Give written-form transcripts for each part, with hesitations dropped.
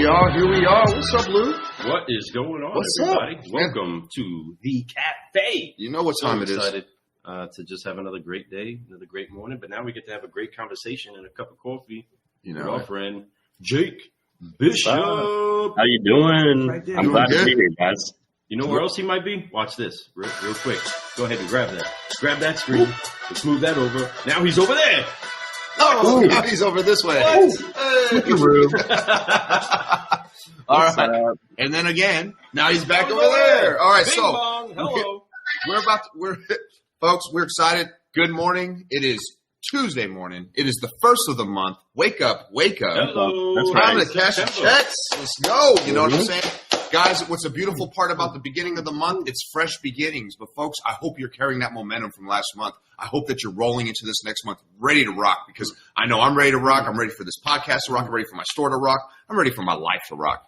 Here we are. What's up, Lou? What is going on, What's everybody? up? Welcome to the Cafe. You know what time it is. Excited to just have another great day, another great morning. But now we get to have a great conversation and a cup of coffee with our friend Jake Bishop. How you doing? Right there. I'm glad to be here, guys. You know where else he might be? Watch this real quick. Go ahead and grab that. Grab that screen. Let's move that over. Now he's over there. Oh, now he's over this way. Hey. All right. And then again, now he's back over there. All right, Bing so bong. Hello. Folks, we're excited. Good morning. It is Tuesday morning. It is the first of the month. Wake up. Hello. That's Time right. to cash the checks. Let's go. You know what I'm saying? Guys, what's a beautiful part about the beginning of the month? It's fresh beginnings. But, folks, I hope you're carrying that momentum from last month. I hope that you're rolling into this next month ready to rock, because I know I'm ready to rock. I'm ready for this podcast to rock. I'm ready for my store to rock. I'm ready for my life to rock.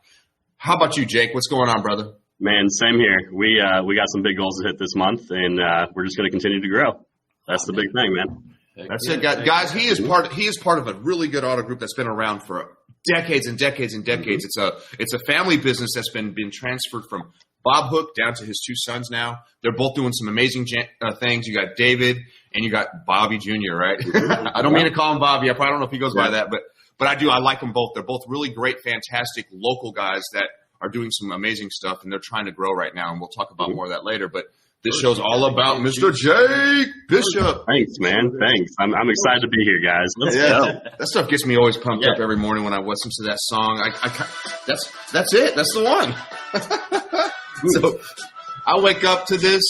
How about you, Jake? What's going on, brother? Man, same here. We got some big goals to hit this month, and we're just going to continue to grow. That's the big thing, man. That's it, guys. He is part of a really good auto group that's been around for decades and decades and decades. It's a family business that's been transferred from Bob Hook down to his two sons now. They're both doing some amazing things. You got David and you got Bobby Jr., right? I don't mean to call him Bobby. I probably don't know if he goes by that, but I do. I like them both. They're both really great, fantastic local guys that are doing some amazing stuff, and they're trying to grow right now, and we'll talk about more of that later. But this show's all about Mr. Jake Bishop. Thanks, man. Thanks. I'm excited to be here, guys. Let's go. That stuff gets me always pumped up every morning when I listen to that song. That's it. That's the one. So I wake up to this.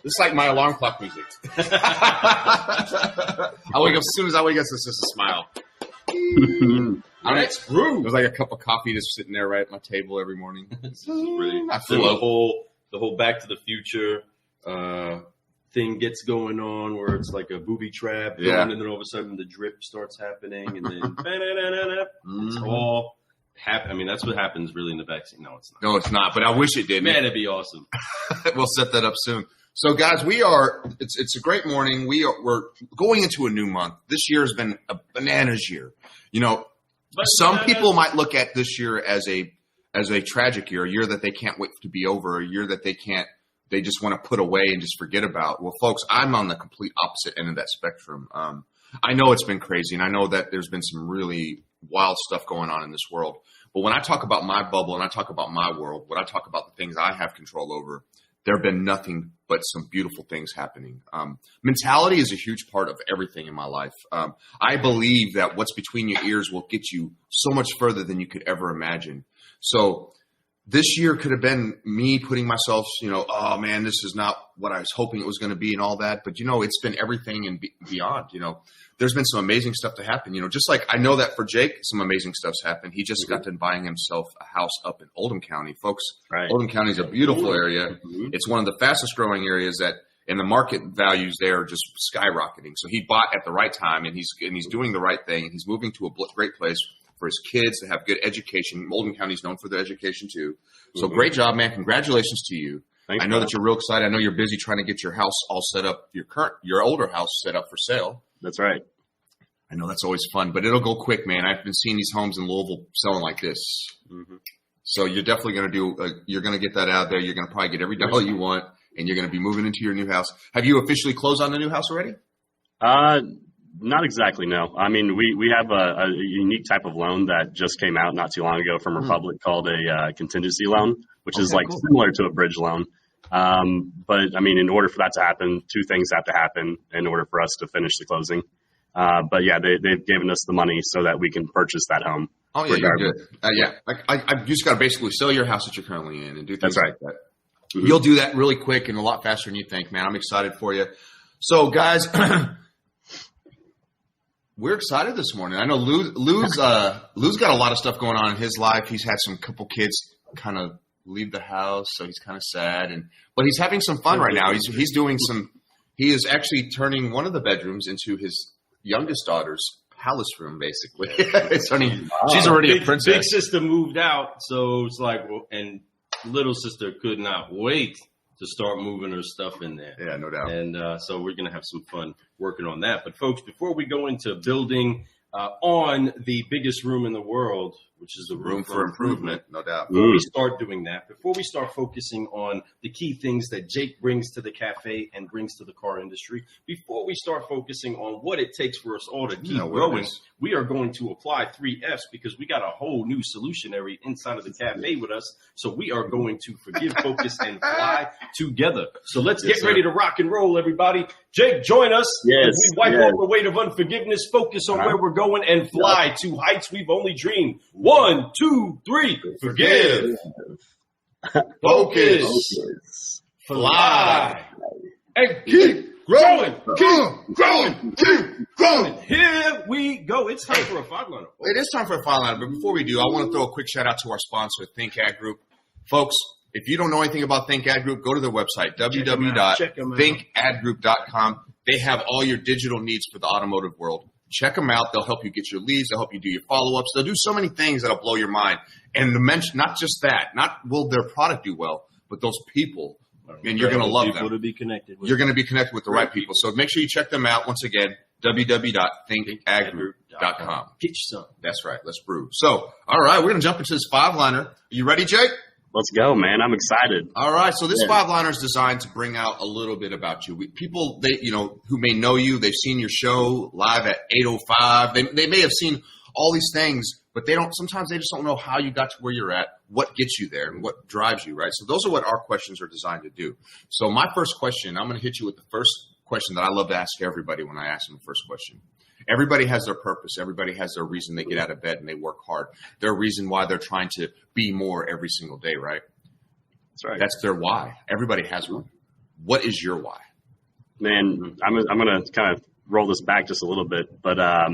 It's like my alarm clock music. I wake up as soon as I wake up. It's just a smile. Let's brew. There's like a cup of coffee just sitting there right at my table every morning. I feel the whole Back to the Future thing gets going on, where it's like a booby trap going, and then all of a sudden the drip starts happening, and then it's all happen. I mean, that's what happens really in the backseat. No, it's not. No, it's not. But I wish it did. Man, it'd be awesome. We'll set that up soon. So, guys, it's a great morning. We're going into a new month. This year has been a bananas year. You know, some people might look at this year as a tragic year, a year that they can't wait to be over, a year that they just want to put away and just forget about. Well, folks, I'm on the complete opposite end of that spectrum. I know it's been crazy, and I know that there's been some really wild stuff going on in this world. But when I talk about my bubble and I talk about my world, when I talk about the things I have control over, there have been nothing but some beautiful things happening. Mentality is a huge part of everything in my life. I believe that what's between your ears will get you so much further than you could ever imagine. So this year could have been me putting myself, oh man, this is not what I was hoping it was going to be and all that. But, it's been everything and beyond. There's been some amazing stuff to happen. Just like I know that for Jake, some amazing stuff's happened. He just got done buying himself a house up in Oldham County. Folks, Right. Oldham County is a beautiful area. It's one of the fastest growing areas and the market values there are just skyrocketing. So he bought at the right time, and he's doing the right thing. And he's moving to a great place for his kids to have good education. Oldham County is known for their education too. So great job, man. Congratulations to you. Thanks, I know that you're real excited. I know you're busy trying to get your house all set up, your older house set up for sale. That's right. I know that's always fun, but it'll go quick, man. I've been seeing these homes in Louisville selling like this. So you're definitely going to you're going to get that out there. You're going to probably get every dollar you want, and you're going to be moving into your new house. Have you officially closed on the new house already? Not exactly, no. I mean, we have a unique type of loan that just came out not too long ago from Republic called a contingency loan, which is similar to a bridge loan. But, I mean, in order for that to happen, two things have to happen in order for us to finish the closing. But, yeah, they've given us the money so that we can purchase that home. Oh, yeah, you're good. I just got to basically sell your house that you're currently in and do things like that. You'll do that really quick and a lot faster than you think, man. I'm excited for you. So, guys, we're excited this morning. I know Lou's got a lot of stuff going on in his life. He's had some couple kids kind of leave the house, so he's kind of sad. But he's having some fun right now. He's doing some. He is actually turning one of the bedrooms into his youngest daughter's palace room, basically. She's already a princess. Big sister moved out, so it's like, and little sister could not wait to start moving her stuff in there. Yeah, no doubt. And so we're going to have some fun working on that. But, folks, before we go into building on the biggest room in the world, which is the room for improvement, no doubt. Before we start doing that, before we start focusing on the key things that Jake brings to the cafe and brings to the car industry, before we start focusing on what it takes for us all to keep growing, we are going to apply 3 F's because we got a whole new solutionary inside of the cafe with us. So we are going to forgive, focus, and fly together. So let's get ready to rock and roll, everybody. Jake, join us. Yes. We wipe off the weight of unforgiveness, focus on where we're going, and fly to heights we've only dreamed. 1, 2, 3. Forgive. Focus. Fly. And keep growing. Keep growing. Keep growing. Here we go. It's time for a 5-liner. It is time for a 5-liner, but before we do, I want to throw a quick shout out to our sponsor, Think Ad Group. Folks, if you don't know anything about Think Ad Group, go to their website, www.thinkadgroup.com. They have all your digital needs for the automotive world. Check them out. They'll help you get your leads. They'll help you do your follow-ups. They'll do so many things that'll blow your mind. And to mention, not just that, not will their product do well, but those people, and you're going to love them. To be connected with. You're going to be connected with the right people. So make sure you check them out. Once again, www.thinkadgroup.com. Get you some. That's right. Let's brew. So, all right, we're going to jump into this 5-liner. Are you ready, Jake? Let's go, man. I'm excited. All right. So this 5-liner is designed to bring out a little bit about you. People, who may know you, they've seen your show live at 8:05. They may have seen all these things, but sometimes they just don't know how you got to where you're at, what gets you there, and what drives you, right? So those are what our questions are designed to do. So my first question, I'm going to hit you with the first question that I love to ask everybody when I ask them the first question. Everybody has their purpose. Everybody has their reason they get out of bed and they work hard. Their reason why they're trying to be more every single day, right? That's right. That's their why. Everybody has one. What is your why? Man, I'm going to kind of roll this back just a little bit. But, at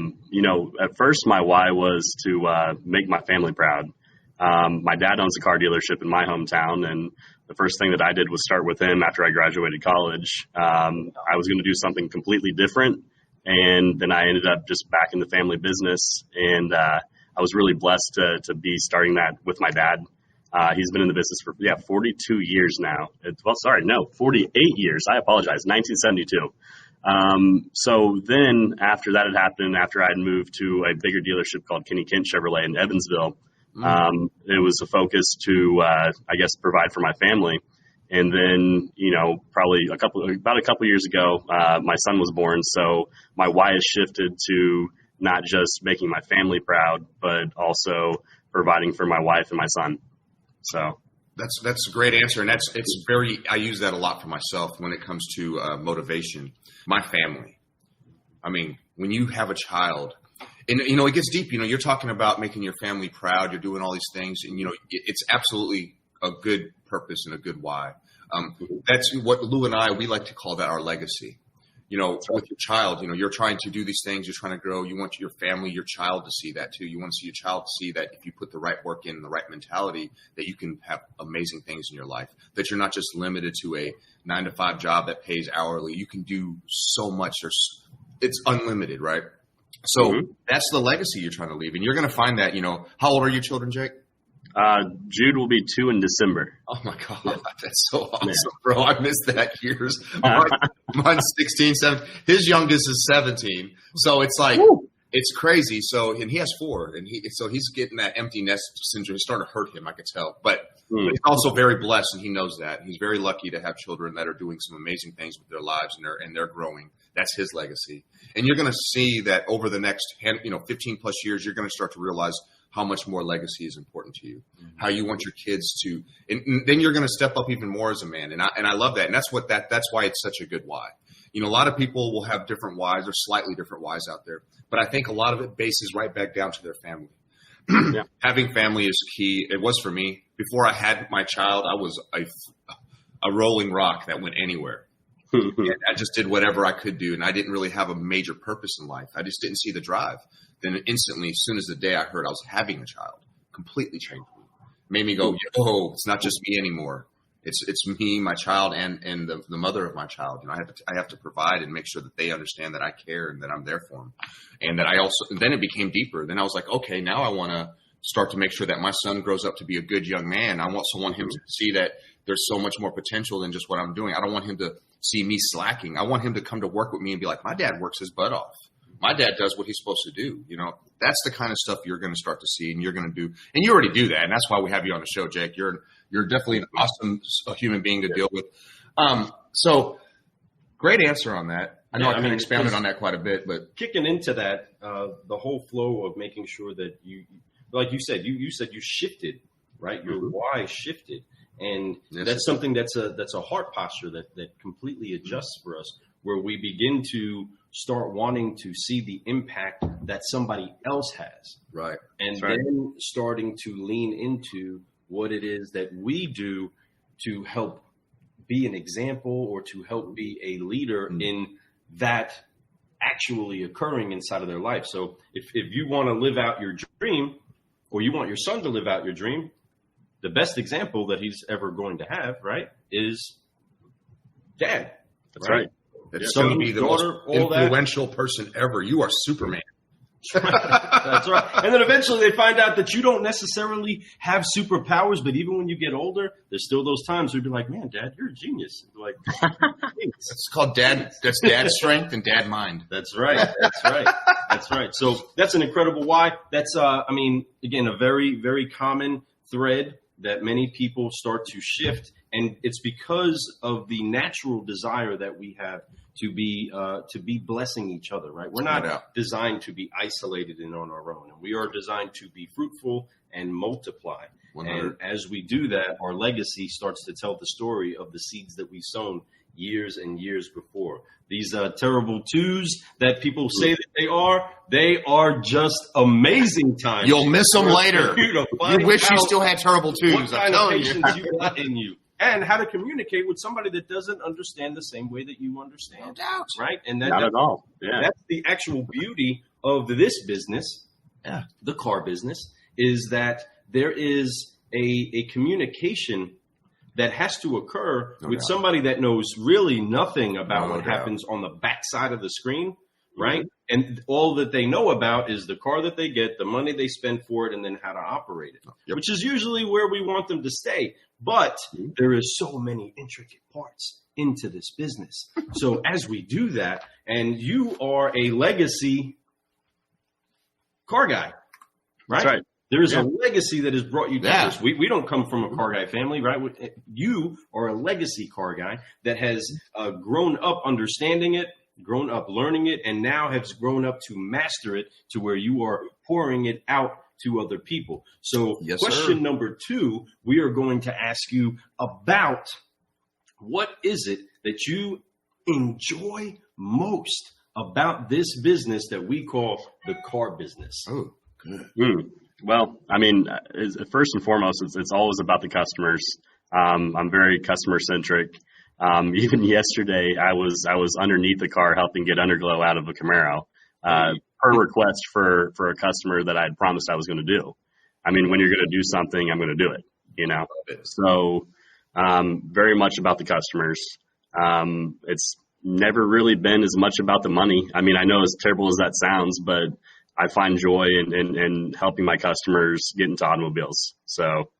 first my why was to make my family proud. My dad owns a car dealership in my hometown, and the first thing that I did was start with him after I graduated college. I was going to do something completely different. And then I ended up just back in the family business, and I was really blessed to be starting that with my dad. He's been in the business for 42 years now. 48 years. I apologize, 1972. So then after that had happened, after I had moved to a bigger dealership called Kent Chevrolet in Evansville, it was a focus to provide for my family. And then, probably about a couple years ago, my son was born. So my why has shifted to not just making my family proud, but also providing for my wife and my son. So that's a great answer. And I use that a lot for myself when it comes to motivation. My family. I mean, when you have a child, and, it gets deep, you're talking about making your family proud. You're doing all these things, and, it's absolutely a good purpose and a good why. That's what Lou and we like to call that our legacy. With your child, you're trying to do these things, you're trying to grow. You want your family, your child to see that too. You want to see your child see that if you put the right work in, the right mentality, that you can have amazing things in your life, that you're not just limited to a 9-to-5 job that pays hourly. You can do so much. It's unlimited, right? So that's the legacy you're trying to leave. And you're going to find that, how old are your children, Jake? Jude will be 2 in December. Oh my God. That's so awesome, bro. I missed that years. Mine's 16, 17. His youngest is 17. So it's like, it's crazy. So, and he has 4, and he's getting that empty nest syndrome. It's starting to hurt him, I could tell, but he's also very blessed, and he knows that. He's very lucky to have children that are doing some amazing things with their lives, and they're growing. That's his legacy. And you're going to see that over the next, 15 plus years, you're going to start to realize how much more legacy is important to you, how you want your kids to, and then you're going to step up even more as a man. And I love that. And that's why it's such a good why. A lot of people will have different whys or slightly different whys out there, but I think a lot of it bases right back down to their family. Having family is key. It was for me. Before I had my child, I was a rolling rock that went anywhere. And I just did whatever I could do, and I didn't really have a major purpose in life. I just didn't see the drive. Then instantly, as soon as the day I heard I was having a child, completely changed me. Made me go, it's not just me anymore. It's me, my child, and the mother of my child. I have to provide and make sure that they understand that I care and that I'm there for them. And that then it became deeper. Then I was like, okay, now I want to start to make sure that my son grows up to be a good young man. I also want him to see that there's so much more potential than just what I'm doing. I don't want him to see me slacking. I want him to come to work with me and be like, my dad works his butt off. my dad does what he's supposed to do. That's the kind of stuff you're going to start to see, and you're going to do, and you already do that. And that's why we have you on the show, Jake. You're definitely an awesome human being to deal with. So great answer on that. I know I kind of expounded on that quite a bit, but kicking into that, the whole flow of making sure that you, like you said, you said you shifted, right? Your why shifted. And that's something that's a heart posture that completely adjusts for us, where we begin to start wanting to see the impact that somebody else has. Right. And then starting to lean into what it is that we do to help be an example or to help be a leader in that actually occurring inside of their life. So if you want to live out your dream, or you want your son to live out your dream, the best example that he's ever going to have, right, is dad. That's right. It's going to be the most influential person ever. You are Superman. That's right. And then eventually they find out that you don't necessarily have superpowers, but even when you get older, there's still those times where you'd be like, man, Dad, you're a genius. Like, it's called dad. That's dad strength and dad mind. That's right. That's right. That's right. So that's an incredible why. That's, again, a very, very common thread that many people start to shift. And it's because of the natural desire that we have to be blessing each other, right? We're not designed to be isolated and on our own. And we are designed to be fruitful and multiply. 100. And as we do that, our legacy starts to tell the story of the seeds that we've sown years and years before. These terrible twos that people say that they are just amazing times. You'll miss them later. You wish you still had terrible twos. What kind of patience you got in you. And how to communicate with somebody that doesn't understand the same way that you understand. No doubt. Right? And not at all. Yeah. That's the actual beauty of this business, the car business, is that there is a communication that has to occur with somebody that knows really nothing about what happens on the backside of the screen, right? And all that they know about is the car that they get, the money they spend for it, and then how to operate it, which is usually where we want them to stay. But there is so many intricate parts into this business. So as we do that, and you are a legacy car guy, right? That's right. There's a legacy that has brought you to this. We don't come from a car guy family, right? You are a legacy car guy that has grown up understanding it, grown up learning it, and now has grown up to master it to where you are pouring it out to other people. So question number 2, we are going to ask you about what is it that you enjoy most about this business that we call the car business? Oh, good. Well, I mean, first and foremost, it's always about the customers. I'm very customer centric. Even yesterday, I was underneath the car helping get underglow out of a Camaro per request for a customer that I had promised I was going to do. I mean, when you're going to do something, I'm going to do it, So very much about the customers. It's never really been as much about the money. I mean, I know as terrible as that sounds, but I find joy in helping my customers get into automobiles. So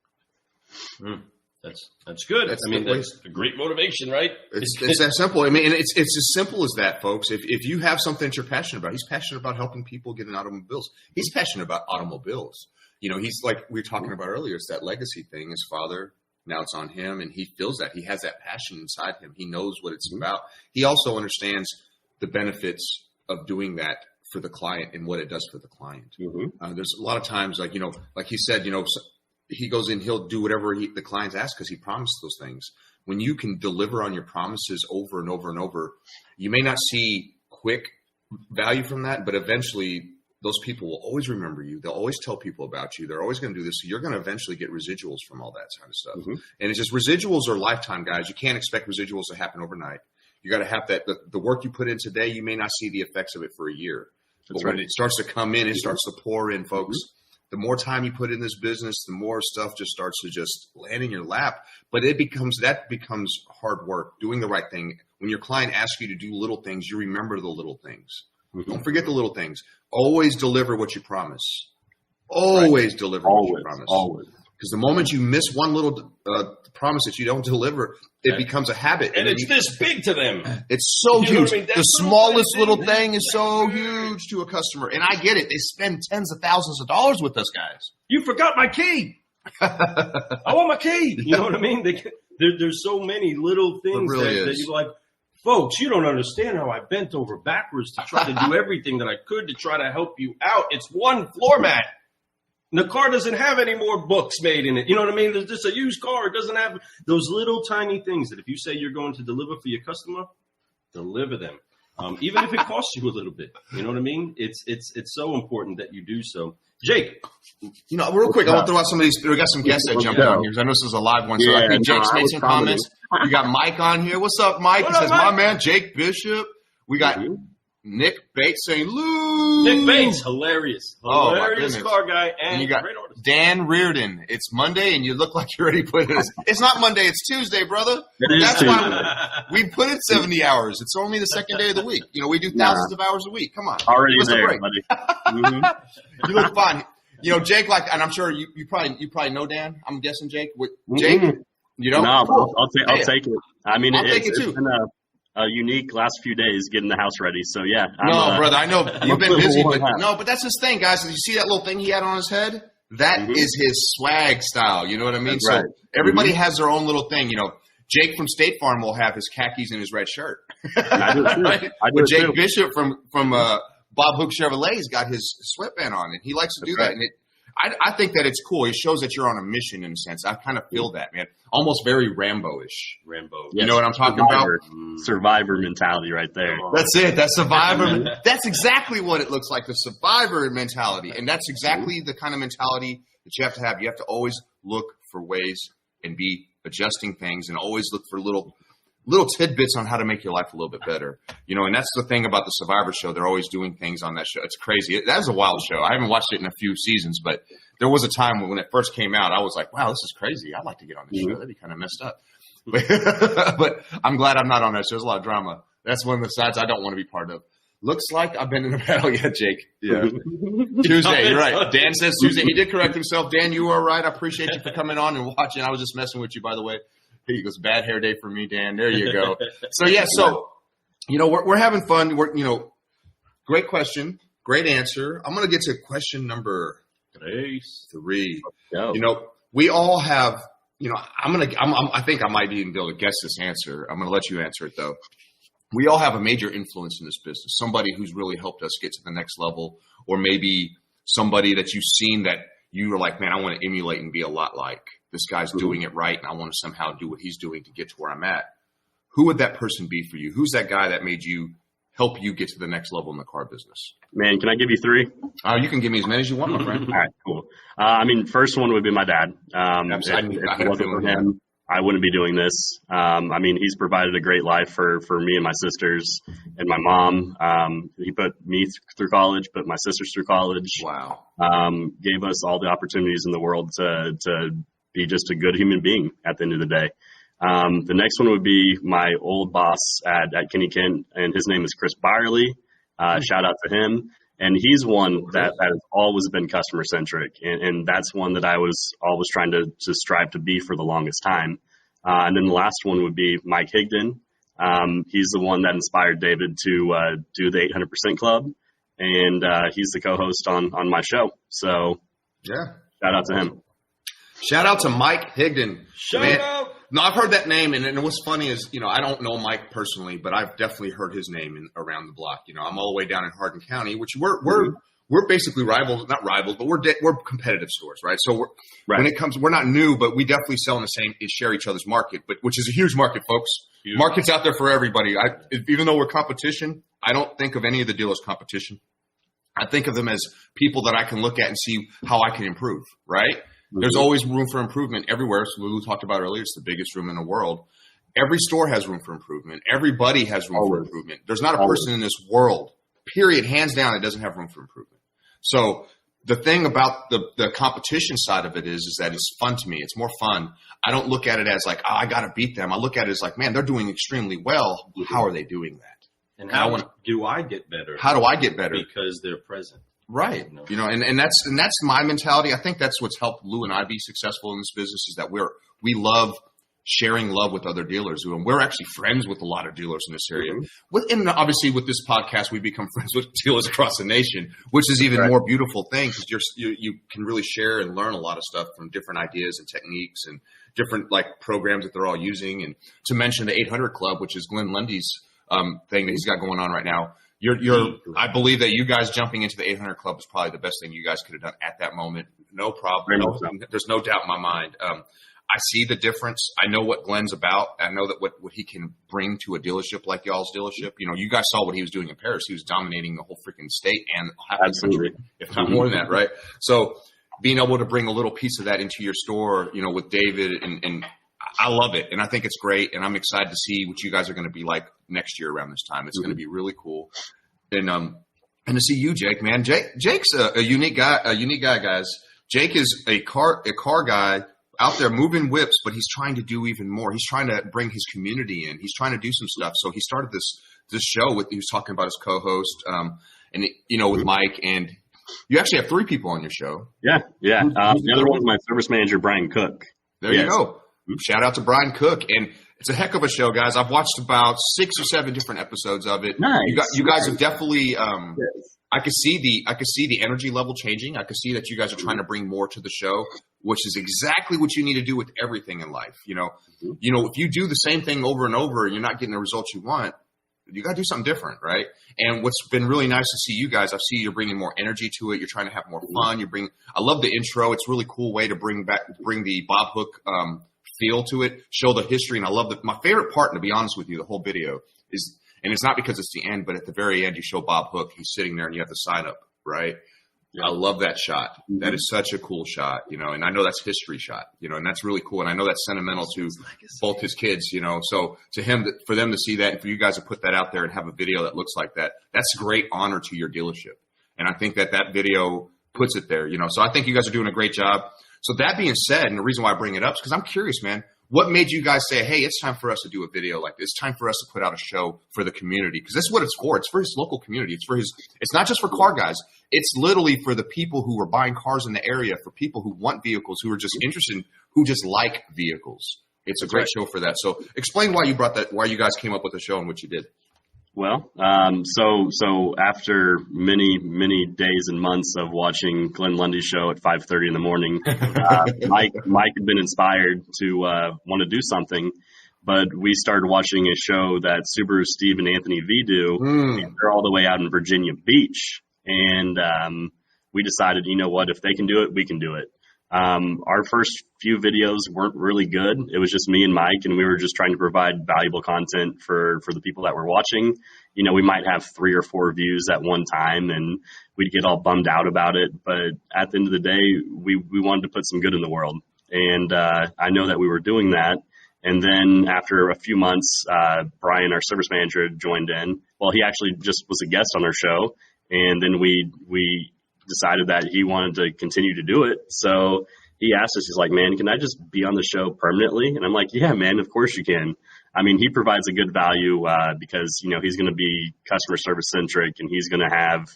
that's good. That's a great motivation, right? It's that simple. I mean, and it's as simple as that, folks. If you have something that you're passionate about, he's passionate about helping people get in automobiles. He's passionate about automobiles. He's like we were talking about earlier. It's that legacy thing. His father, now it's on him, and he feels that. He has that passion inside him. He knows what it's about. He also understands the benefits of doing that for the client and what it does for the client. There's a lot of times, like he said, he goes in, he'll do whatever the clients ask because he promised those things. When you can deliver on your promises over and over and over, you may not see quick value from that, but eventually those people will always remember you. They'll always tell people about you. They're always going to do this. So you're going to eventually get residuals from all that kind of stuff. And it's just residuals are lifetime, guys. You can't expect residuals to happen overnight. You got to have that. The work you put in today, you may not see the effects of it for a year. But when it starts to come in, it starts to pour in, folks. The more time you put in this business, the more stuff just starts to just land in your lap. But that becomes hard work, doing the right thing. When your client asks you to do little things, you remember the little things. Don't forget the little things. Always deliver what you promise. Always deliver what you promise. Always. Because the moment you miss one little promise that you don't deliver, it becomes a habit. And it's this big to them. It's so huge. I mean? The smallest little thing is so huge to a customer. And I get it. They spend tens of thousands of dollars with us guys. You forgot my key. I want my key. You know what I mean? There's so many little things that you're like, folks, you don't understand how I bent over backwards to try to do everything that I could to try to help you out. It's one floor mat. The car doesn't have any more books made in it. You know what I mean? There's just a used car. It doesn't have those little tiny things that if you say you're going to deliver for your customer, deliver them. Even if it costs you a little bit. You know what I mean? It's so important that you do so. Jake. You know, real quick, I want to throw out some of these. We got some guests that jumped on here. I know this is a live one. So I think Jake's made some comments. We got Mike on here. What's up, Mike? He says, my man, Jake Bishop. We got Nick Bates saying, Lou. Nick Bates, hilarious. Hilarious car guy and you got great artist. Dan Reardon. It's Monday and you look like you're already put in this. It's not Monday, it's Tuesday, brother. That's why we put in 70 hours. It's only the second day of the week. You know, we do thousands of hours a week. Come on. Already there, buddy. You look fine. You know, Jake, and I'm sure you probably know Dan. I'm guessing Jake. Jake, you know? No, I'll take it. I mean, it's been a unique last few days getting the house ready. So, yeah. Brother, I know you've been busy. But that's his thing, guys. You see that little thing he had on his head? That is his swag style. You know what I mean? That's right. So everybody has their own little thing. You know, Jake from State Farm will have his khakis and his red shirt. I do it too. Right? But Jake Bishop from Bob Hook Chevrolet's got his sweatband on, and he likes to do that. And I think that it's cool. It shows that you're on a mission in a sense. I kind of feel that, man. Almost very Rambo-ish. Rambo. You know what I'm talking about? Survivor mentality right there. That's it. That's survivor. That's exactly what it looks like, the survivor mentality. And that's exactly the kind of mentality that you have to have. You have to always look for ways and be adjusting things and always look for little tidbits on how to make your life a little bit better. You know, and that's the thing about the Survivor show. They're always doing things on that show. It's crazy. That is a wild show. I haven't watched it in a few seasons, but there was a time when it first came out, I was like, wow, this is crazy. I'd like to get on this show. That'd be kind of messed up. But I'm glad I'm not on that show. There's a lot of drama. That's one of the sides I don't want to be part of. Looks like I've been in a battle yet, Jake. Yeah. Tuesday, you're right. Dan says Tuesday. He did correct himself. Dan, you are right. I appreciate you for coming on and watching. I was just messing with you, by the way. He goes, bad hair day for me, Dan. There you go. So, you know, we're having fun. Great question. Great answer. I'm going to get to question number 3. You know, we all have, you know, I think I might even be able to guess this answer. I'm going to let you answer it, though. We all have a major influence in this business, somebody who's really helped us get to the next level, or maybe somebody that you've seen that you were like, man, I want to emulate and be a lot like. This guy's doing it right, and I want to somehow do what he's doing to get to where I'm at. Who would that person be for you? Who's that guy that made you help you get to the next level in the car business? Man, can I give you 3? You can give me as many as you want, my friend. All right, cool. I mean, first one would be my dad. If it wasn't for him, I wouldn't be doing this. I mean, he's provided a great life for me and my sisters and my mom. He put me through college, put my sisters through college. Wow. Gave us all the opportunities in the world to be just a good human being at the end of the day. The next one would be my old boss at Kenny Kent, and his name is Chris Byerly. Shout out to him. And he's one that has always been customer centric. And that's one that I was always trying to strive to be for the longest time. And then the last one would be Mike Higdon. He's the one that inspired David to do the 800% Club. And he's the co-host on my show. So shout out to him. Shout out to Mike Higdon. Shout out. No, I've heard that name, and what's funny is, you know, I don't know Mike personally, but I've definitely heard his name around the block. You know, I'm all the way down in Hardin County, which we're basically rivals, not rivals, but we're competitive stores, right? So when it comes, we're not new, but we definitely sell in the same, share each other's market, but which is a huge market, folks. Huge. Market's out there for everybody. Even though we're competition, I don't think of any of the dealers competition. I think of them as people that I can look at and see how I can improve, right? There's always room for improvement everywhere. As Lulu talked about earlier, it's the biggest room in the world. Every store has room for improvement. Everybody has room for improvement. There's not a person in this world, period, hands down, that doesn't have room for improvement. So the thing about the competition side of it is that it's fun to me. It's more fun. I don't look at it as like, I got to beat them. I look at it as like, man, they're doing extremely well. How are they doing that? And how do I get better? How do I get better? Because they're present. Right. And that's my mentality. I think that's what's helped Lou and I be successful in this business is that we love sharing love with other dealers. And we're actually friends with a lot of dealers in this area. And obviously with this podcast, we become friends with dealers across the nation, which is even more beautiful thing because you can really share and learn a lot of stuff from different ideas and techniques and different like programs that they're all using. And to mention the 800 Club, which is Glenn Lundy's thing that he's got going on right now. I believe that you guys jumping into the 800 Club is probably the best thing you guys could have done at that moment. No problem. There's no doubt in my mind. I see the difference. I know what Glenn's about. I know that what he can bring to a dealership like y'all's dealership. You guys saw what he was doing in Paris. He was dominating the whole freaking state and half the country, if not more than that, right? So being able to bring a little piece of that into your store, with David and I love it. And I think it's great. And I'm excited to see what you guys are going to be like next year around this time. It's going to be really cool. And to see you, Jake, man. Jake's a unique guy, guys. Jake is a car guy out there moving whips, but he's trying to do even more. He's trying to bring his community in. He's trying to do some stuff. So he started this show he was talking about his co-host, with Mike, and you actually have 3 people on your show. Yeah. The other one's my service manager, Brian Cook. There you go. Shout out to Brian Cook. And it's a heck of a show, guys. I've watched about 6 or 7 different episodes of it. Nice. You guys have definitely I could see the energy level changing. I could see that you guys are trying to bring more to the show, which is exactly what you need to do with everything in life. If you do the same thing over and over and you're not getting the results you want, you got to do something different, right? And what's been really nice to see you guys, I see you're bringing more energy to it. You're trying to have more fun. I love the intro. It's a really cool way to bring the Bob Hook feel to it, show the history. And I love my favorite part, to be honest with you, the whole video is, and it's not because it's the end, but at the very end, you show Bob Hook. He's sitting there and you have the sign up, right? Yeah. I love that shot. That is such a cool shot, and I know that's history shot, and that's really cool. And I know that's sentimental to both his kids, so to him, for them to see that and for you guys to put that out there and have a video that looks like that, that's a great honor to your dealership. And I think that video puts it there, so I think you guys are doing a great job. So that being said, and the reason why I bring it up is because I'm curious, man, what made you guys say, hey, it's time for us to do a video like this. It's time for us to put out a show for the community, because that's what it's for. It's for his local community. It's not just for car guys. It's literally for the people who are buying cars in the area, for people who want vehicles, who are just interested, who just like vehicles. It's a great show for that. So explain why you guys came up with the show and what you did. Well, so after many days and months of watching Glenn Lundy's show at 5:30 in the morning, Mike had been inspired to want to do something, but we started watching a show that Subaru Steve and Anthony V do. And they're all the way out in Virginia Beach, and we decided, you know what, if they can do it, we can do it. Our first few videos weren't really good. It was just me and Mike, and we were just trying to provide valuable content for the people that were watching. We might have 3 or 4 views at one time, and we'd get all bummed out about it. But at the end of the day, we wanted to put some good in the world. And I know that we were doing that. And then after a few months, Brian, our service manager, joined in. Well, he actually just was a guest on our show. And then we decided that he wanted to continue to do it. So he asked us, he's like, man, can I just be on the show permanently? And I'm like, yeah, man, of course you can. I mean, he provides a good value because, he's going to be customer service centric, and he's going to have,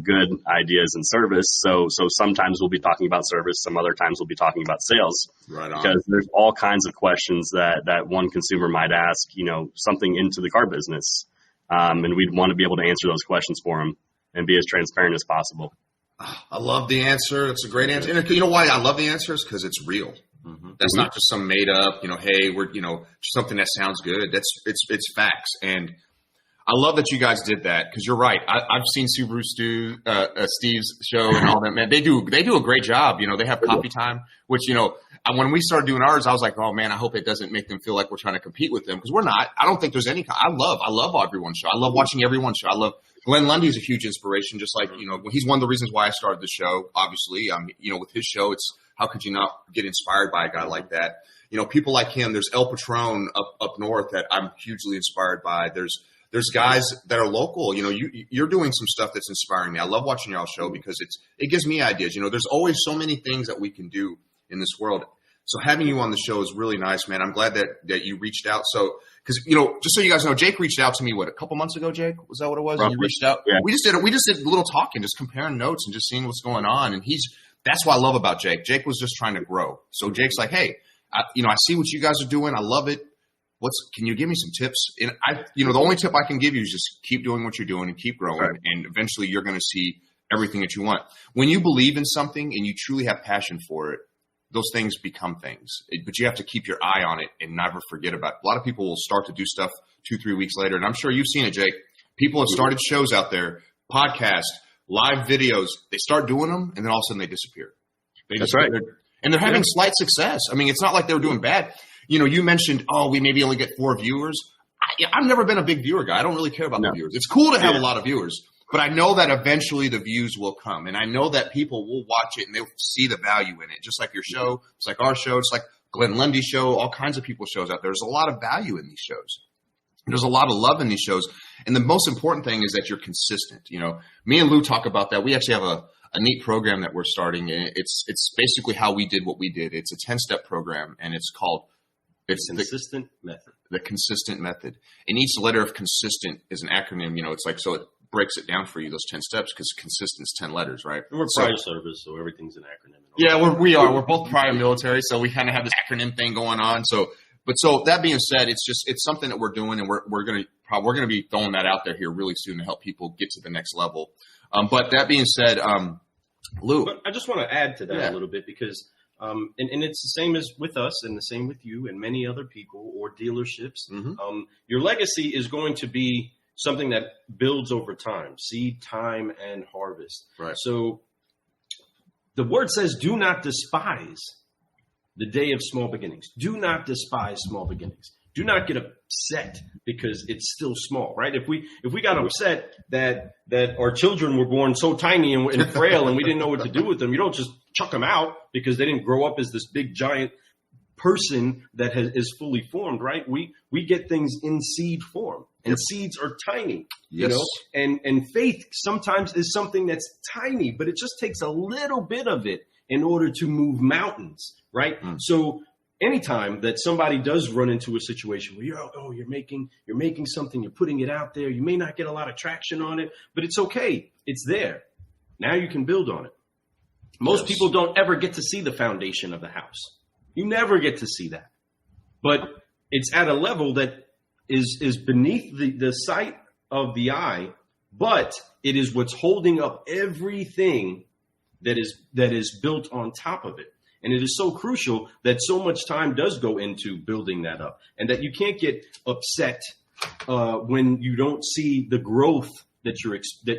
good ideas and service. So sometimes we'll be talking about service. Some other times we'll be talking about sales. Right on. Because there's all kinds of questions that one consumer might ask, something into the car business. And we'd want to be able to answer those questions for them and be as transparent as possible. I love the answer. It's a great answer. And you know why I love the answer is because it's real. That's not just some made up, hey, we're, something that sounds good. It's facts. And I love that you guys did that, because you're right. I've seen Subaru Steve's show and all that, man. They do a great job. They have coffee time, which, when we started doing ours, I was like, oh man, I hope it doesn't make them feel like we're trying to compete with them, because we're not. I don't think there's any. I love everyone's show. I love watching everyone's show. I love Glenn Lundy is a huge inspiration. Just like he's one of the reasons why I started the show. Obviously, with his show, it's how could you not get inspired by a guy like that? People like him. There's El Patron up north that I'm hugely inspired by. There's guys that are local. You're doing some stuff that's inspiring me. I love watching y'all's show because it gives me ideas. There's always so many things that we can do in this world. So having you on the show is really nice, man. I'm glad that you reached out. So, because, you know, just so you guys know, Jake reached out to me, a couple months ago, Jake? Was that what it was? Roughly. You reached out? Yeah. We just did a little talking, just comparing notes and just seeing what's going on. And that's what I love about Jake. Jake was just trying to grow. So Jake's like, hey, I see what you guys are doing. I love it. Can you give me some tips? And the only tip I can give you is just keep doing what you're doing and keep growing. Right. And eventually you're going to see everything that you want. When you believe in something and you truly have passion for it, those things become things. But you have to keep your eye on it and never forget about it. A lot of people will start to do stuff 2-3 weeks later. And I'm sure you've seen it, Jake. People have started shows out there, podcasts, live videos. They start doing them, and then all of a sudden they disappear. That's right. And they're having slight success. I mean, it's not like they were doing bad. You know, you mentioned, we maybe only get 4 viewers. I've never been a big viewer guy. I don't really care about the viewers. It's cool to have a lot of viewers, but I know that eventually the views will come. And I know that people will watch it and they'll see the value in it. Just like your show, it's like our show, it's like Glenn Lundy's show, all kinds of people's shows out there. There's a lot of value in these shows. There's a lot of love in these shows. And the most important thing is that you're consistent. You know, me and Lou talk about that. We actually have a neat program that we're starting. It's basically how we did what we did. It's a 10-step program, and it's called Consistent Method. The Consistent Method. And each letter of consistent is an acronym. You know, it's like, so it breaks it down for you, those 10 steps, because consistent is 10 letters, right? And we're prior service, so everything's an acronym. Yeah, we are. We're both prior military, so we kind of have this acronym thing going on. So that being said, it's something that we're doing, and we're gonna be throwing that out there here really soon to help people get to the next level. But that being said, Lou, but I just want to add to that a little bit, because and it's the same as with us, and the same with you and many other people or dealerships. Mm-hmm. Your legacy is going to be something that builds over time, seed, time, and harvest. Right. So the word says, do not despise the day of small beginnings. Do not despise small beginnings. Do not get upset because it's still small, right? If we got upset that our children were born so tiny and frail and we didn't know what to do with them, you don't just chuck them out because they didn't grow up as this big giant person that is fully formed, right? We get things in seed form, and seeds are tiny, you know. And faith sometimes is something that's tiny, but it just takes a little bit of it in order to move mountains, right? So anytime that somebody does run into a situation where you're making something, you're putting it out there, you may not get a lot of traction on it, but it's okay. It's there. Now you can build on it. Most people don't ever get to see the foundation of the house. You never get to see that. But it's at a level that is beneath the sight of the eye, but it is what's holding up everything that is built on top of it. And it is so crucial that so much time does go into building that up, and that you can't get upset when you don't see the growth that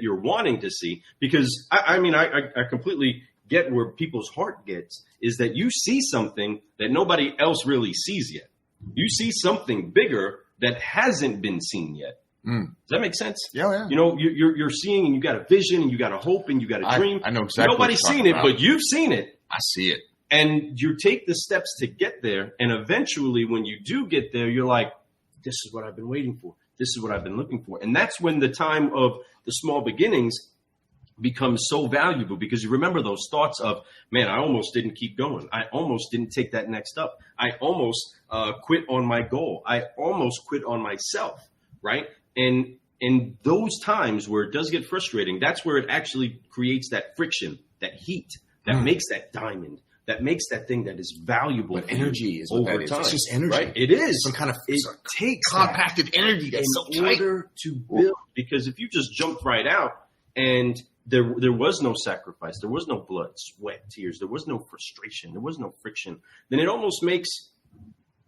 you're wanting to see. Because I completely get where people's heart gets, is that you see something that nobody else really sees yet. You see something bigger that hasn't been seen yet. Does that make sense? Yeah. You know, you're seeing, and you got a vision, and you got a hope, and you got a dream. I know exactly. Nobody's seen it, but you've seen it. I see it. And you take the steps to get there. And eventually, when you do get there, you're like, this is what I've been waiting for. This is what I've been looking for. And that's when the time of the small beginnings becomes so valuable, because you remember those thoughts of, man, I almost didn't keep going. I almost didn't take that next up. I almost quit on my goal. I almost quit on myself, right? And in those times where it does get frustrating, that's where it actually creates that friction, that heat, that makes that diamond, that makes that thing that is valuable. But energy is what that is. It's just energy. Right? It is. Some kind of takes compacted energy that's in order to build. Because if you just jumped right out and there was no sacrifice, there was no blood, sweat, tears, there was no frustration, there was no friction, then it almost makes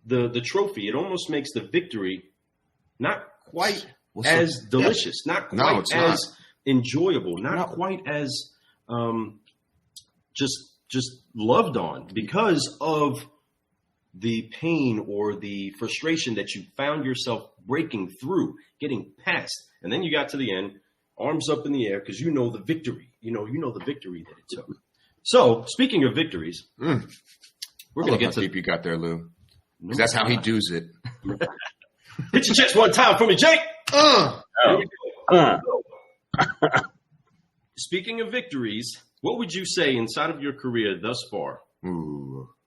the trophy, it almost makes the victory not quite as delicious, not quite as enjoyable, not quite as just loved on, because of the pain or the frustration that you found yourself breaking through, getting past. And then you got to the end, arms up in the air, because you know the victory. You know the victory that it took. So, speaking of victories, we're going to get to... deep you got there, Lou. Because that's how he does it. Hit your chest one time for me, Jake. Speaking of victories, what would you say inside of your career thus far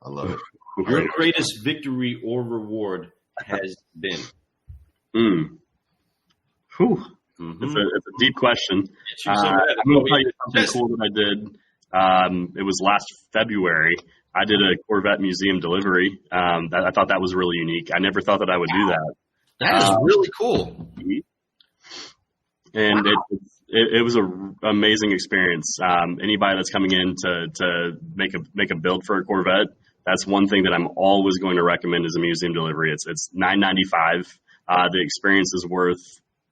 I love it. Your greatest victory or reward has been? Whew. Mm-hmm. It's a deep question. I'm going to tell you something cool that I did. It was last February. I did a Corvette museum delivery. I thought that was really unique. I never thought that I would do that. That is really cool. And it was an amazing experience. Anybody that's coming in to make a build for a Corvette, that's one thing that I'm always going to recommend is a museum delivery. It's $9.95. The experience is worth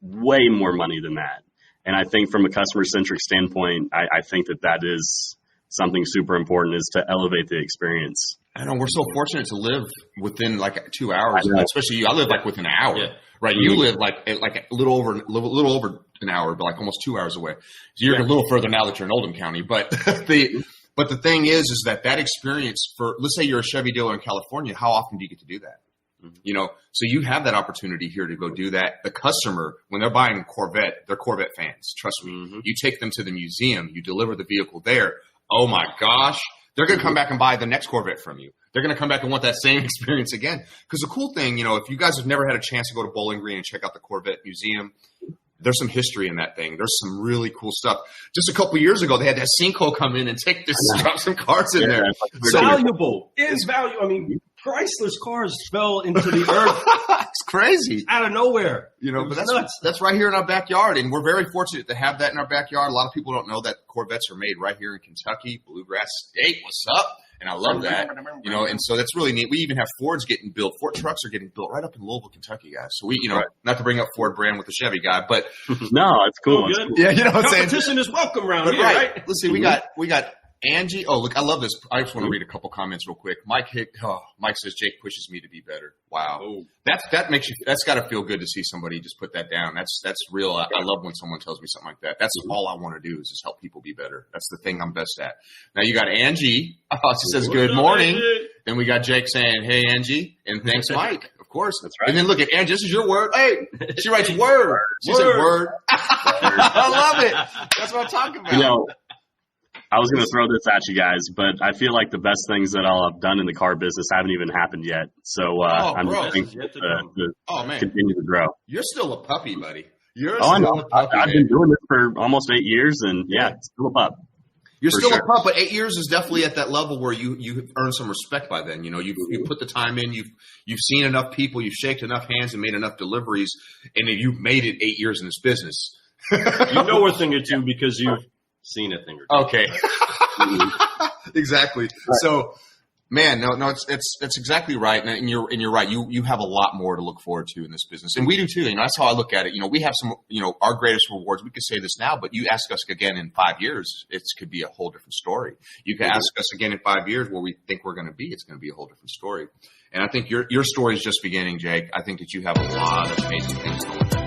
way more money than that. And I think from a customer-centric standpoint, I think that is something super important, is to elevate the experience. I know we're so fortunate to live within like 2 hours, especially you. I live like within an hour, right? You live like a little over an hour, but like almost 2 hours away. So you're a little further now that you're in Oldham County. But the thing is that experience for, let's say you're a Chevy dealer in California, how often do you get to do that? You know, so you have that opportunity here to go do that. The customer, when they're buying a Corvette, they're Corvette fans. Trust me. Mm-hmm. You take them to the museum, you deliver the vehicle there. Oh my gosh, they're going to come back and buy the next Corvette from you. They're going to come back and want that same experience again. Because the cool thing, you know, if you guys have never had a chance to go to Bowling Green and check out the Corvette Museum, there's some history in that thing. There's some really cool stuff. Just a couple of years ago, they had that sinkhole come in and drop some cars in there. It's valuable. It's valuable. I mean, Chrysler's cars fell into the earth. It's crazy. Out of nowhere. You know, but that's right here in our backyard. And we're very fortunate to have that in our backyard. A lot of people don't know that Corvettes are made right here in Kentucky, Bluegrass State. What's up? And I love that. You know, and so that's really neat. We even have Fords getting built. Ford trucks are getting built right up in Louisville, Kentucky, guys. So we, you know, not to bring up Ford brand with the Chevy guy, but no, it's cool. It's cool. Yeah, you know what I'm saying? Competition is welcome around here, right? Let's see, we got Angie. Oh, look, I love this. I just want to read a couple comments real quick. Mike says Jake pushes me to be better. Wow. Oh. That's got to feel good to see somebody just put that down. That's real. I love when someone tells me something like that. That's all I want to do is just help people be better. That's the thing I'm best at. Now you got Angie. She says good morning. Then we got Jake saying, hey, Angie. And thanks, Mike. Of course. That's right. And then look at Angie. This is your word. Hey, she writes word. She said word. I love it. That's what I'm talking about. You know, I was going to throw this at you guys, but I feel like the best things that I'll have done in the car business haven't even happened yet. So I'm just thankful to continue to grow. You're still a puppy, buddy. I know. I've been doing this for almost 8 years, and still a pup. You're still a pup, but 8 years is definitely at that level where you've earned some respect by then. You know, you've put the time in, you've seen enough people, you've shaken enough hands and made enough deliveries, and you've made it 8 years in this business. You know a thing or two because you've seen a thing or two. Okay. Exactly. Right. So, man, no, it's exactly right, and you're right. You have a lot more to look forward to in this business, and we do too. You know, that's how I look at it. You know, we have some, you know, our greatest rewards. We could say this now, but you ask us again in 5 years, it could be a whole different story. You can ask us again in 5 years where we think we're going to be. It's going to be a whole different story. And I think your story is just beginning, Jake. I think that you have a lot of amazing things going on.